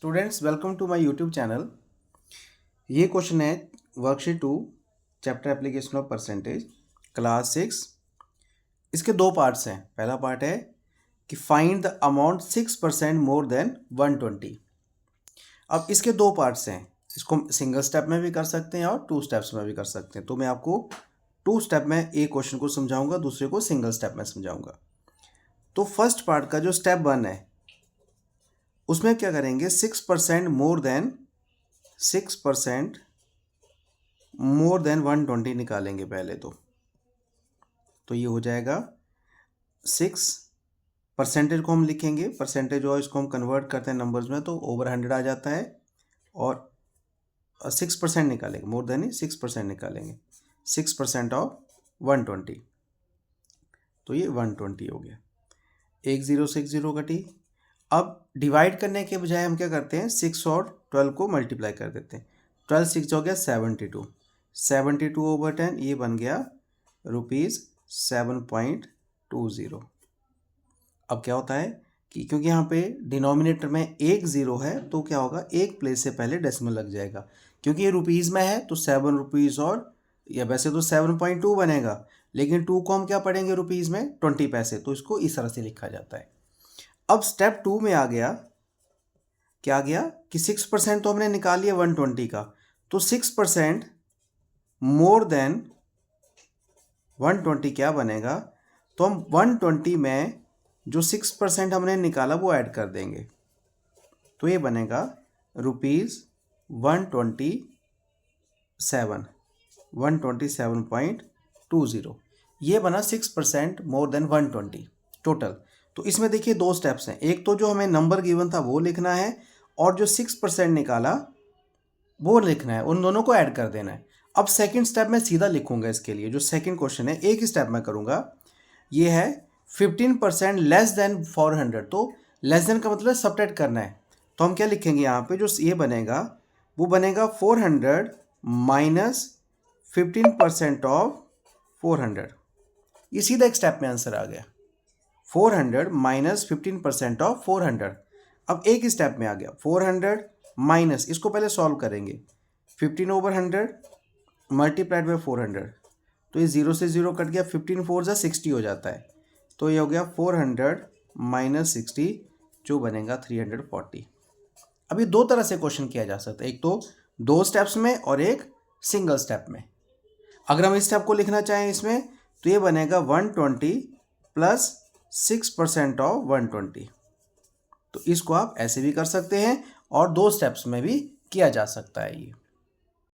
Students welcome to my YouTube channel. ये question है worksheet 2 chapter application of percentage class 6। इसके दो parts हैं। पहला पार्ट है कि find the amount 6% more than 120। अब इसके दो पार्ट्स हैं। इसको सिंगल स्टेप में भी कर सकते हैं और 2 स्टेप्स में भी कर सकते हैं। तो मैं आपको 2 स्टेप में एक क्वेश्चन को समझाऊंगा, दूसरे को सिंगल स्टेप में समझाऊंगा। तो फर्स्ट पार्ट का जो स्टेप 1 है उसमें क्या करेंगे, 6% मोर देन 120 निकालेंगे पहले। तो ये हो जाएगा 6 परसेंटेज को हम लिखेंगे, परसेंटेज और इसको हम कन्वर्ट करते हैं नंबर्स में तो ओवर 100 आ जाता है। और 6% निकालेंगे, मोर देन 6% निकालेंगे, 6% ऑफ 120 तो ये 120 हो गया। एक जीरो से एक जीरो कटी। अब डिवाइड करने के बजाय हम क्या करते हैं, 6 और 12 को मल्टीप्लाई कर देते हैं। 12 6 हो गया 72, 72 ओवर 10 ये बन गया ₹7.20। अब क्या होता है कि क्योंकि यहाँ पे डिनोमिनेटर में एक ज़ीरो है तो क्या होगा, एक प्लेस से पहले डेसिमल लग जाएगा। क्योंकि ये रुपीज़ में है तो 7 रुपीज़ और या वैसे तो 7.2 बनेगा, लेकिन 2 को हम क्या पढ़ेंगे रुपीज़ में 20 पैसे, तो इसको इस तरह से लिखा जाता है। अब स्टेप 2 में आ गया, क्या आ गया कि 6% तो हमने निकाल लिया 120 का, तो 6% मोर देन 120 क्या बनेगा, तो हम 120 में जो 6% हमने निकाला वो ऐड कर देंगे। तो ये बनेगा ₹127.20। ये बना 6% मोर देन 120 टोटल। तो इसमें देखिए दो स्टेप्स हैं। एक तो जो हमें नंबर गिवन था वो लिखना है और जो 6% निकाला वो लिखना है, उन दोनों को ऐड कर देना है। अब सेकंड स्टेप में सीधा लिखूंगा। इसके लिए जो सेकंड क्वेश्चन है एक ही स्टेप में करूंगा। ये है 15% लेस देन 400। तो लेस देन का मतलब सब्ट्रैक्ट करना है। तो हम क्या लिखेंगे यहाँ पे, जो ये बनेगा वो बनेगा 400 माइनस 15% ऑफ 400। ये सीधा एक स्टेप में आंसर आ गया, 400 माइनस 15% ऑफ 400। अब एक ही स्टेप में आ गया 400 माइनस, इसको पहले सॉल्व करेंगे, 15 ओवर 100 मल्टीप्लाइड बाई 400। तो ये 0 से 0 कट गया, 15 4 जा 60 हो जाता है। तो ये हो गया 400 माइनस 60 जो बनेगा 340। अब ये दो तरह से क्वेश्चन किया जा सकता है, एक तो 2 स्टेप्स में और एक सिंगल स्टेप में। अगर हम इस स्टेप को लिखना चाहें इसमें तो ये बनेगा 120 प्लस 6% ऑफ 120। तो इसको आप ऐसे भी कर सकते हैं और 2 स्टेप्स में भी किया जा सकता है ये।